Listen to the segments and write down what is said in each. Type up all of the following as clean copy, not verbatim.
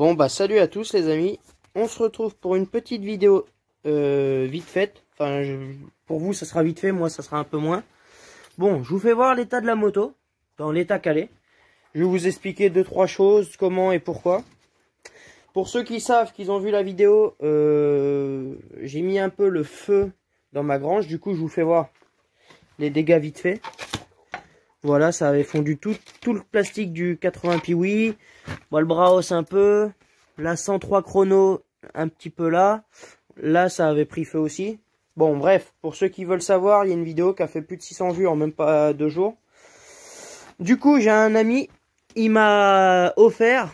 Bon bah salut à tous les amis, on se retrouve pour une petite vidéo vite faite. Enfin pour vous ça sera vite fait, moi ça sera un peu moins. Bon, je vous fais voir l'état de la moto, dans l'état calé. Je vais vous expliquer 2-3 choses, comment et pourquoi. Pour ceux qui savent, qu'ils ont vu la vidéo, j'ai mis un peu le feu dans ma grange. Du coup je vous fais voir les dégâts vite fait. Voilà, ça avait fondu tout le plastique du 80 Piwi. Bon, le Braos un peu. La 103 chrono un petit peu là. Là, ça avait pris feu aussi. Bon, bref, pour ceux qui veulent savoir, il y a une vidéo qui a fait plus de 600 vues en même pas 2 jours. Du coup, j'ai un ami, il m'a offert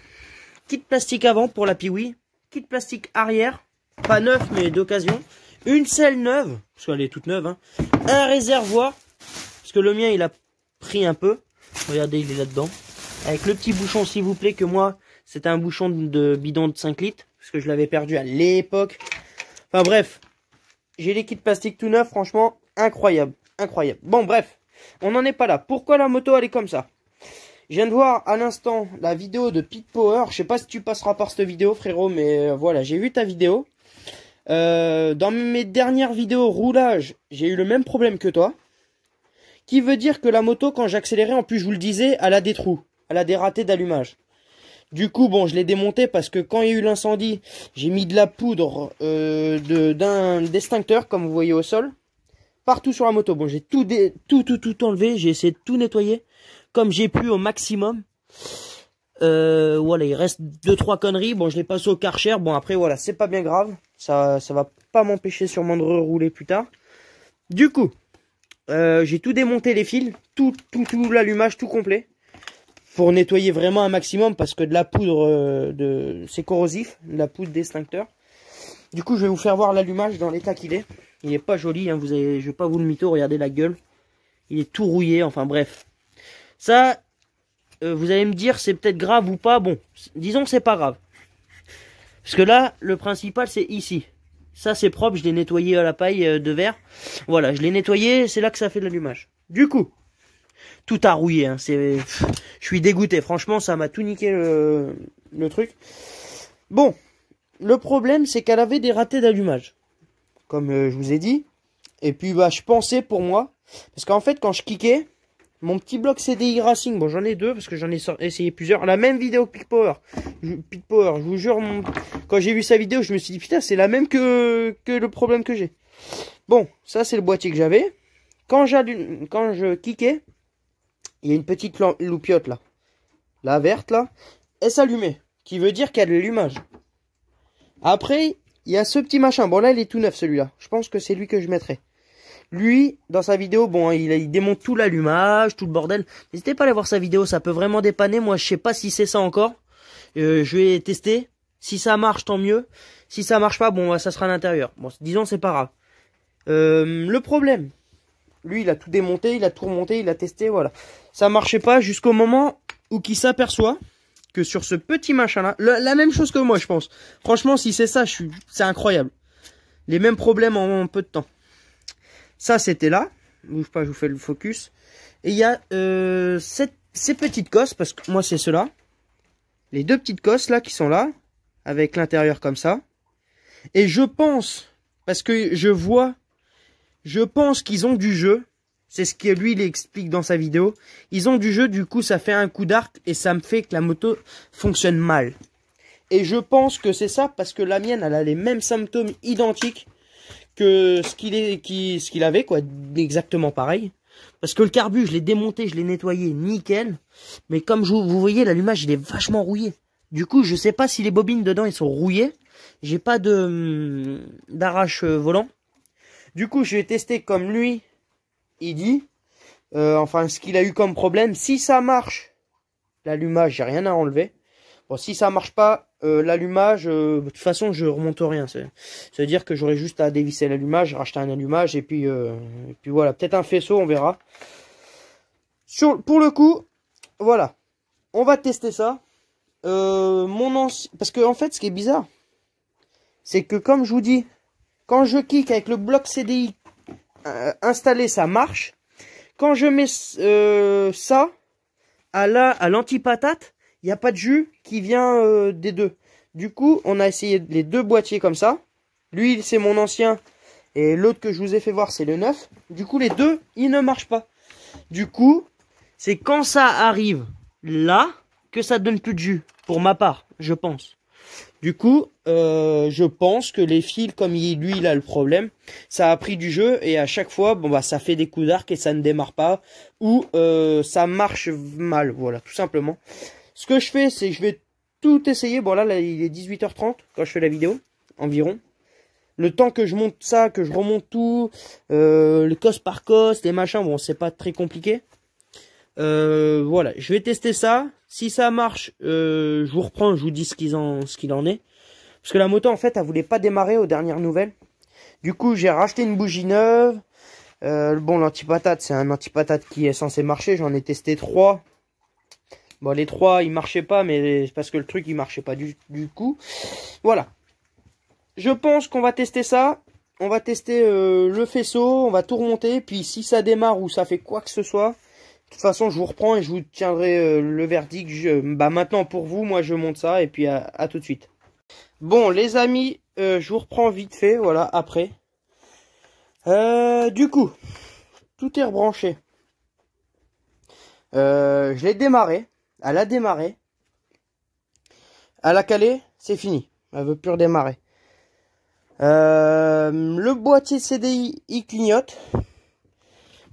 kit plastique avant pour la Piwi, kit plastique arrière, pas neuf mais d'occasion, une selle neuve, parce qu'elle est toute neuve, hein. Un réservoir, parce que le mien il a pris un peu, regardez il est là-dedans, avec le petit bouchon s'il vous plaît, que moi c'était un bouchon de bidon de 5 litres, parce que je l'avais perdu à l'époque. Enfin bref, j'ai les kits plastiques tout neufs, franchement incroyable, incroyable. Bon bref, on n'en est pas là. Pourquoi la moto elle est comme ça? Je viens de voir à l'instant la vidéo de Pit Power, je sais pas si tu passeras par cette vidéo frérot, mais voilà, j'ai vu ta vidéo. Dans mes dernières vidéos roulage, j'ai eu le même problème que toi. Qui veut dire que la moto, quand j'accélérais, en plus je vous le disais, elle a des trous. Elle a des ratés d'allumage. Du coup, bon, je l'ai démonté parce que quand il y a eu l'incendie, j'ai mis de la poudre d'un extincteur, comme vous voyez au sol, partout sur la moto. Bon, j'ai tout enlevé, j'ai essayé de tout nettoyer, comme j'ai pu au maximum. Voilà, il reste 2-3 conneries. Bon, je l'ai passé au Karcher. Bon, après, voilà, c'est pas bien grave. Ça va pas m'empêcher sûrement de rerouler plus tard. Du coup... j'ai tout démonté les fils, tout l'allumage, tout complet, pour nettoyer vraiment un maximum, parce que de la poudre, c'est corrosif, de la poudre d'extincteur. Du coup, je vais vous faire voir l'allumage dans l'état qu'il est. Il est pas joli, hein, je vais pas vous le mytho, regardez la gueule. Il est tout rouillé, enfin bref. Ça, vous allez me dire, c'est peut-être grave ou pas. Bon, disons que c'est pas grave. Parce que là, le principal, c'est ici. Ça c'est propre, je l'ai nettoyé à la paille de verre. Voilà, je l'ai nettoyé, c'est là que ça fait de l'allumage. Du coup, tout a rouillé, hein, je suis dégoûté, franchement ça m'a tout niqué le truc. Bon, le problème c'est qu'elle avait des ratés d'allumage, comme je vous ai dit. Et puis bah je pensais pour moi, parce qu'en fait quand je kickais, mon petit bloc CDI Racing, bon j'en ai deux parce que j'en ai essayé plusieurs. La même vidéo Pit Power, je vous jure, quand j'ai vu sa vidéo, je me suis dit putain c'est la même que le problème que j'ai. Bon, ça c'est le boîtier que j'avais. Quand je kickais, il y a une petite loupiote là, la verte là, elle s'allumait, qui veut dire qu'il y a de l'allumage. Après, il y a ce petit machin, bon là il est tout neuf celui-là, je pense que c'est lui que je mettrai. Lui, dans sa vidéo, bon, il démonte tout l'allumage, tout le bordel. N'hésitez pas à aller voir sa vidéo, ça peut vraiment dépanner. Moi, je sais pas si c'est ça encore. Je vais tester. Si ça marche, tant mieux. Si ça marche pas, bon, ça sera à l'intérieur. Bon, disons, c'est pas grave. Le problème, lui, il a tout démonté, il a tout remonté, il a testé, voilà. Ça marchait pas jusqu'au moment où il s'aperçoit que sur ce petit machin-là, la même chose que moi, je pense. Franchement, si c'est ça, c'est incroyable. Les mêmes problèmes en peu de temps. Ça c'était là, bouge pas, je vous fais le focus. Et il y a ces petites cosses, parce que moi c'est ceux-là. Les deux petites cosses là qui sont là, avec l'intérieur comme ça. Et je pense, parce que je pense qu'ils ont du jeu. C'est ce que lui il explique dans sa vidéo. Ils ont du jeu, du coup ça fait un coup d'arc et ça me fait que la moto fonctionne mal. Et je pense que c'est ça, parce que la mienne elle a les mêmes symptômes identiques que ce qu'il avait, quoi, exactement pareil. Parce que le carbu, je l'ai démonté, je l'ai nettoyé, nickel. Mais comme vous voyez, l'allumage, il est vachement rouillé. Du coup, je sais pas si les bobines dedans, ils sont rouillées. J'ai pas d'arrache volant. Du coup, je vais tester comme lui, il dit. Enfin, ce qu'il a eu comme problème. Si ça marche, l'allumage, j'ai rien à enlever. Bon, si ça marche pas, l'allumage, de toute façon, je remonte rien. Ça veut dire que j'aurais juste à dévisser l'allumage, racheter un allumage, et puis voilà, peut-être un faisceau, on verra. Pour le coup, voilà, on va tester ça. Parce que en fait, ce qui est bizarre, c'est que comme je vous dis, quand je kick avec le bloc CDI installé, ça marche. Quand je mets ça à l'anti-patate, il il n'y a pas de jus qui vient des deux. Du coup, on a essayé les deux boîtiers comme ça. Lui, c'est mon ancien. Et l'autre que je vous ai fait voir, c'est le neuf. Du coup, les deux, ils ne marchent pas. Du coup, c'est quand ça arrive là que ça donne plus de jus. Pour ma part, je pense. Du coup, je pense que les fils, comme lui, il a le problème, ça a pris du jeu. Et à chaque fois, bon bah, ça fait des coups d'arc et ça ne démarre pas. Ou ça marche mal. Voilà, tout simplement. Ce que je fais, c'est que je vais tout essayer. Bon là, il est 18h30 quand je fais la vidéo, environ. Le temps que je monte ça, que je remonte tout, le coste par coste, les machins, bon, c'est pas très compliqué. Voilà, je vais tester ça. Si ça marche, je vous reprends, je vous dis ce qu'il en est. Parce que la moto, en fait, elle voulait pas démarrer aux dernières nouvelles. Du coup, j'ai racheté une bougie neuve. Bon, l'antipatate, c'est un antipatate qui est censé marcher. J'en ai testé 3. Bon, les 3, ils marchaient pas, mais c'est parce que le truc, il marchait pas du coup. Voilà. Je pense qu'on va tester ça. On va tester le faisceau. On va tout remonter. Puis si ça démarre ou ça fait quoi que ce soit, de toute façon, je vous reprends et je vous tiendrai le verdict. Bah maintenant pour vous, moi je monte ça et puis à tout de suite. Bon les amis, je vous reprends vite fait. Voilà après. Du coup, tout est rebranché. Je l'ai démarré. Elle a démarré. Elle a calé. C'est fini. Elle veut plus redémarrer. Le boîtier CDI il clignote.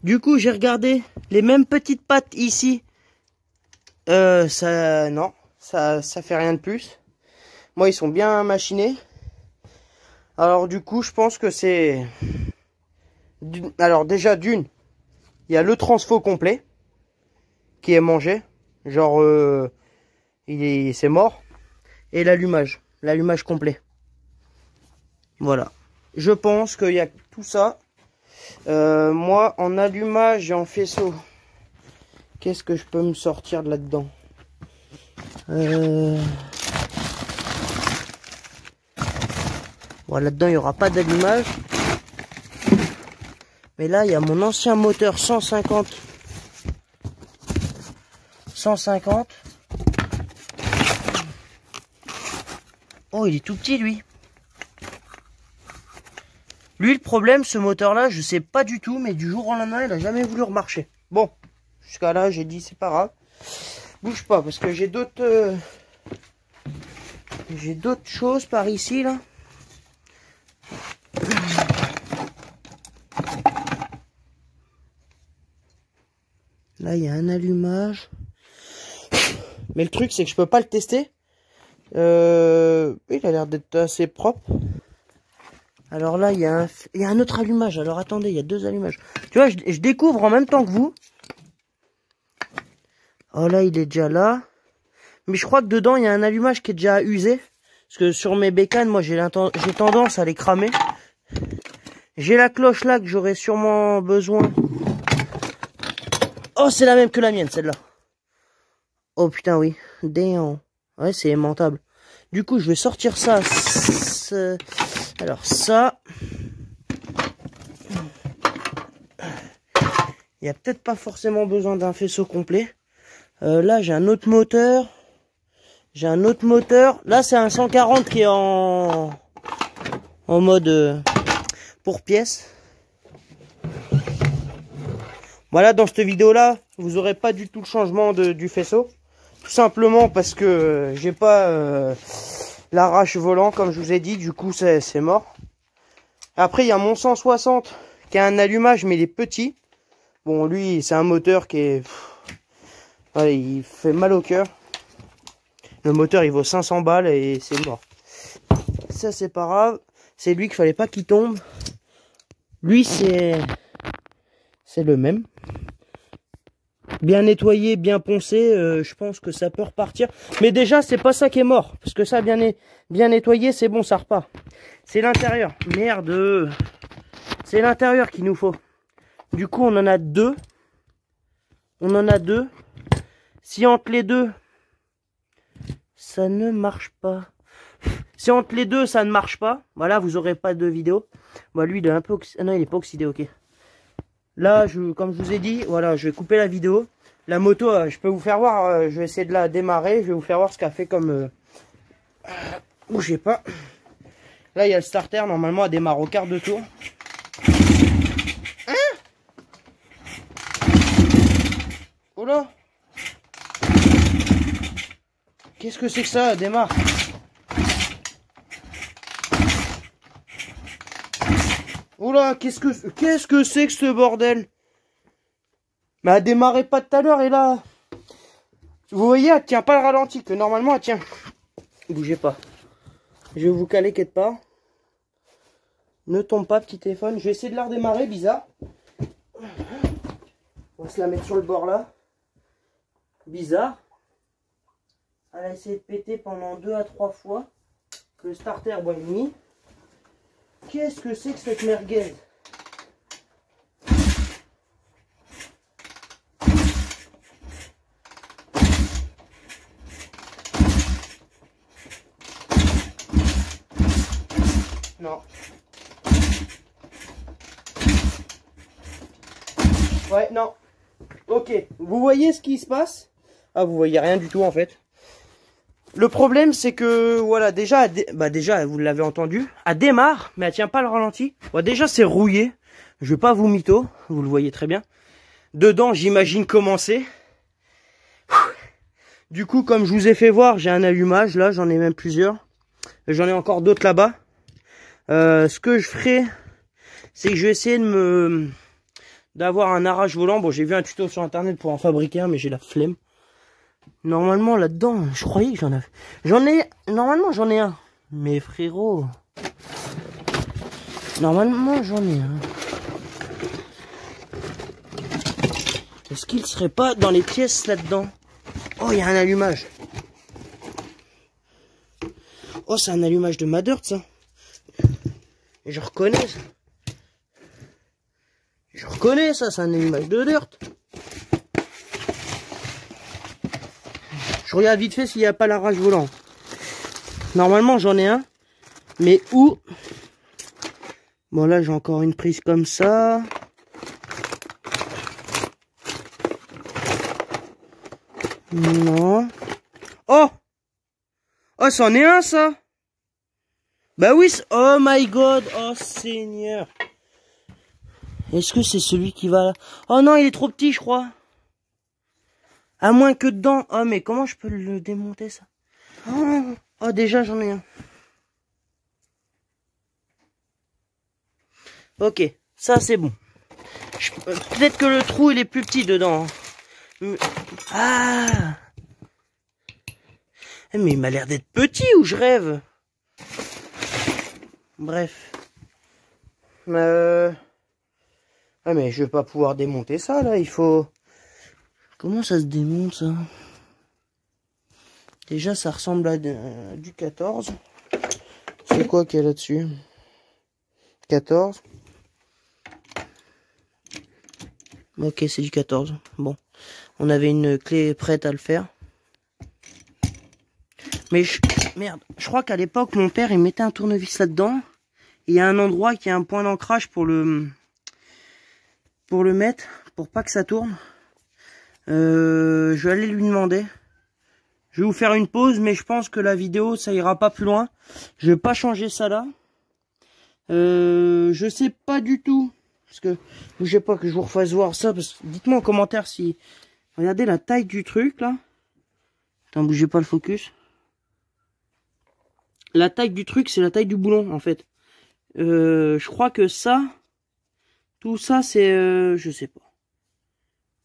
Du coup j'ai regardé les mêmes petites pattes ici. Non, ça fait rien de plus. Moi ils sont bien machinés. Alors du coup je pense que c'est... Alors déjà d'une, il y a le transfo complet qui est mangé. Genre c'est mort. Et l'allumage complet. Voilà. Je pense qu'il y a tout ça. Moi, en allumage et en faisceau, qu'est-ce que je peux me sortir de là-dedans? Bon, là-dedans, il n'y aura pas d'allumage. Mais là, il y a mon ancien moteur 150. 150. Oh, il est tout petit, lui. Lui, le problème, ce moteur-là, je sais pas du tout, mais du jour au lendemain, il a jamais voulu remarcher. Bon, jusqu'à là, j'ai dit, c'est pas grave. Bouge pas, parce que j'ai d'autres choses par ici, là. Là, il y a un allumage. Mais le truc, c'est que je peux pas le tester. Il a l'air d'être assez propre. Alors là, il y a un autre allumage. Alors attendez, il y a 2 allumages. Tu vois, je découvre en même temps que vous. Oh là, il est déjà là. Mais je crois que dedans, il y a un allumage qui est déjà usé. Parce que sur mes bécanes, moi, j'ai tendance à les cramer. J'ai la cloche là que j'aurais sûrement besoin. Oh, c'est la même que la mienne, celle-là. Oh putain, oui. Damn. Ouais, c'est aimantable. Du coup, je vais sortir ça. Alors ça, il n'y a peut-être pas forcément besoin d'un faisceau complet. Là, j'ai un autre moteur. Là, c'est un 140 qui est en mode pour pièce. Voilà, dans cette vidéo-là, vous aurez pas du tout le changement du faisceau. Tout simplement parce que j'ai pas... l'arrache volant, comme je vous ai dit, du coup c'est mort. Après il y a mon 160 qui a un allumage mais il est petit. Bon lui c'est un moteur qui est... Ouais, il fait mal au cœur. Le moteur il vaut 500 balles et c'est mort. Ça c'est pas grave. C'est lui qu'il fallait pas qu'il tombe. Lui c'est le même. Bien nettoyé, bien poncé, je pense que ça peut repartir. Mais déjà, c'est pas ça qui est mort. Parce que ça, bien nettoyé, c'est bon, ça repart. C'est l'intérieur. Merde. C'est l'intérieur qu'il nous faut. Du coup, on en a 2. Si entre les deux, ça ne marche pas. Si entre les deux, ça ne marche pas, voilà, vous aurez pas de vidéo. Bah, lui, il est un peu oxydé. Ah non, il est pas oxydé, ok. Là, comme je vous ai dit, voilà, je vais couper la vidéo. La moto, je peux vous faire voir, je vais essayer de la démarrer, je vais vous faire voir ce qu'elle fait comme... bougez pas. Là, il y a le starter, normalement, elle démarre au quart de tour. Hein? Oh là! Qu'est-ce que c'est que ça? Elle démarre. Oula, qu'est-ce que c'est que ce bordel? Mais elle démarrait pas tout à l'heure et là... Vous voyez, elle tient pas le ralenti, que normalement elle tient. Bougez pas. Je vais vous caler quelque part. Ne tombe pas, petit téléphone. Je vais essayer de la redémarrer, bizarre. On va se la mettre sur le bord là. Bizarre. Elle a essayé de péter pendant 2 à 3 fois. Que le starter boit une nuit. Qu'est-ce que c'est que cette merguez? Non. Ouais, non. Ok, vous voyez ce qui se passe? Ah, vous voyez rien du tout en fait. Le problème, c'est que, voilà, déjà, déjà, vous l'avez entendu, elle démarre, mais elle tient pas le ralenti. Bon, déjà, c'est rouillé. Je vais pas vous mytho, vous le voyez très bien. Dedans, j'imagine commencer. Du coup, comme je vous ai fait voir, j'ai un allumage, là, j'en ai même plusieurs. J'en ai encore d'autres là-bas. Ce que je ferai, c'est que je vais essayer d'avoir un arrache-volant. Bon, j'ai vu un tuto sur internet pour en fabriquer un, mais j'ai la flemme. Normalement, là-dedans, je croyais que j'en avais. Normalement, j'en ai un. Mais frérot. Normalement, j'en ai un. Est-ce qu'il serait pas dans les pièces là-dedans? Oh, il y a un allumage. Oh, c'est un allumage de ma dirt, ça. Et je reconnais ça. Je reconnais ça, c'est un allumage de dirt. Je regarde vite fait s'il n'y a pas l'arrache volant. Normalement, j'en ai un. Mais où? Bon, là, j'ai encore une prise comme ça. Non. Oh! Oh, c'en est un, ça! Bah oui, oh my god! Oh, Seigneur! Est-ce que c'est celui qui va là? Oh non, il est trop petit, je crois. À moins que dedans. Oh, mais comment je peux le démonter, ça? Oh, déjà, j'en ai un. Ok, ça, c'est bon. Peut-être que le trou, il est plus petit dedans. Ah! Mais il m'a l'air d'être petit ou je rêve? Bref. Ah, mais je vais pas pouvoir démonter ça, là. Il faut... Comment ça se démonte, ça? Déjà, ça ressemble à du 14. C'est quoi qu'il y a là-dessus? 14. Ok, c'est du 14. Bon. On avait une clé prête à le faire. Mais merde, je crois qu'à l'époque, mon père, il mettait un tournevis là-dedans. Il y a un endroit qui a un point d'ancrage pour le mettre, pour pas que ça tourne. Je vais aller lui demander. Je vais vous faire une pause, mais je pense que la vidéo, ça ira pas plus loin. Je vais pas changer ça là. Je sais pas du tout. Parce que, bougez pas que je vous refasse voir ça. Dites-moi en commentaire si... Regardez la taille du truc là. Attends, bougez pas le focus. La taille du truc, c'est la taille du boulon en fait. Je crois que ça... Tout ça, c'est... je sais pas.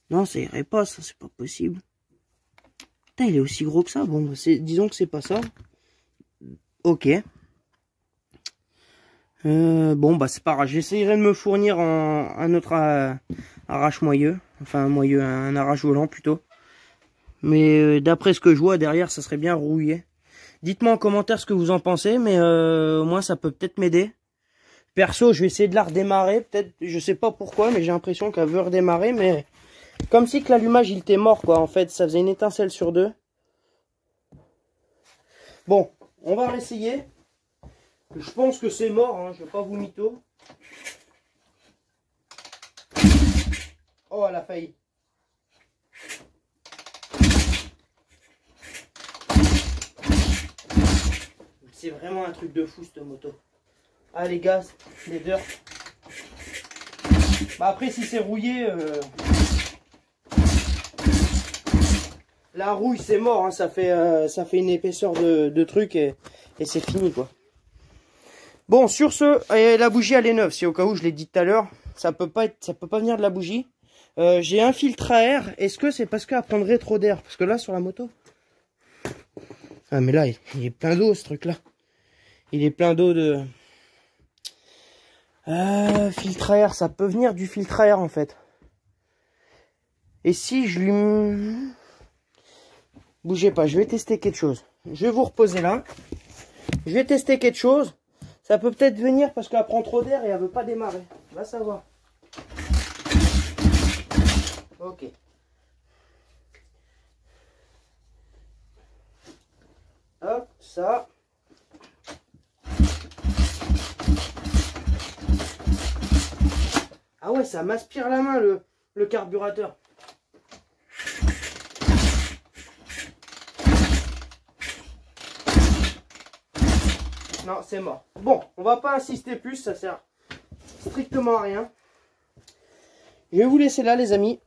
Non, ça irait pas, ça, c'est pas possible. Putain, il est aussi gros que ça. Bon, disons que c'est pas ça. Ok. Bon, bah c'est pas grave. J'essayerai de me fournir un autre arrache-moyeu. Enfin, un arrache-volant plutôt. Mais d'après ce que je vois derrière, ça serait bien rouillé. Dites-moi en commentaire ce que vous en pensez. Mais moi, ça peut peut-être m'aider. Perso, je vais essayer de la redémarrer. Peut-être, je sais pas pourquoi, mais j'ai l'impression qu'elle veut redémarrer. Mais comme si que l'allumage, il était mort, quoi. En fait, ça faisait une étincelle sur deux. Bon, on va réessayer. Je pense que c'est mort, hein. Je vais pas vous mytho. Oh, elle a failli. C'est vraiment un truc de fou cette moto. Ah les gars, les dirt. Bah après si c'est rouillé, la rouille c'est mort, hein, ça fait une épaisseur de truc et c'est fini quoi. Bon sur ce, la bougie elle est neuve, si au cas où je l'ai dit tout à l'heure, ça peut pas venir de la bougie. J'ai un filtre à air, est-ce que c'est parce qu'elle prendrait trop d'air? Parce que là sur la moto, ah mais là il est plein d'eau ce truc là. Il est plein d'eau de... filtre à air, ça peut venir du filtre à air en fait. Et si je lui... Bougez pas, je vais tester quelque chose. Je vais vous reposer là. Je vais tester quelque chose. Ça peut peut-être venir parce qu'elle prend trop d'air et elle veut pas démarrer. On va savoir. Ok. Hop, ça. Ah ouais, ça m'aspire la main le carburateur. Non, c'est mort. Bon, on va pas insister plus, ça sert strictement à rien. Je vais vous laisser là les amis.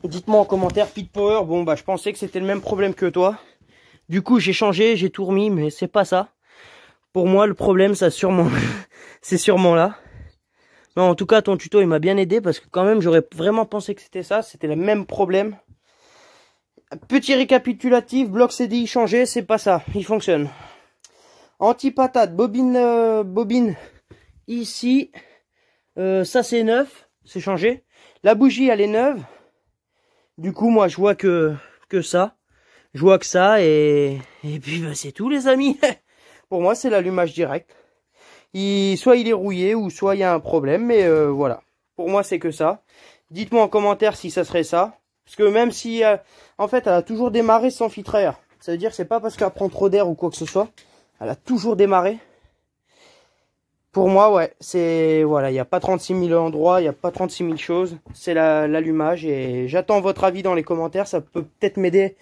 Dites-moi en commentaire, Pit Power, bon bah je pensais que c'était le même problème que toi. Du coup j'ai changé, j'ai tout remis, mais c'est pas ça. Pour moi le problème ça sûrement c'est sûrement là. Non, en tout cas ton tuto il m'a bien aidé parce que quand même j'aurais vraiment pensé que c'était ça, c'était le même problème. Petit récapitulatif, bloc CDI changé, c'est pas ça, il fonctionne. Anti-patate, bobine ici, ça c'est neuf, c'est changé. La bougie elle est neuve. Du coup moi je vois que ça. Je vois que ça et puis bah, c'est tout les amis. Pour moi c'est l'allumage direct. Soit il est rouillé ou soit il y a un problème, mais voilà. Pour moi c'est que ça. Dites-moi en commentaire si ça serait ça. Parce que même si en fait elle a toujours démarré sans filtre à air. Ça veut dire que c'est pas parce qu'elle prend trop d'air ou quoi que ce soit. Elle a toujours démarré. Pour moi, ouais, c'est... Voilà, il n'y a pas 36 000 endroits, il n'y a pas 36 000 choses. C'est l'allumage et j'attends votre avis dans les commentaires. Ça peut peut-être m'aider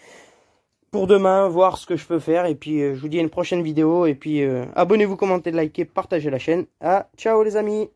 pour demain, voir ce que je peux faire. Et puis, je vous dis à une prochaine vidéo. Et puis, abonnez-vous, commentez, likez, partagez la chaîne. Ah, ciao les amis!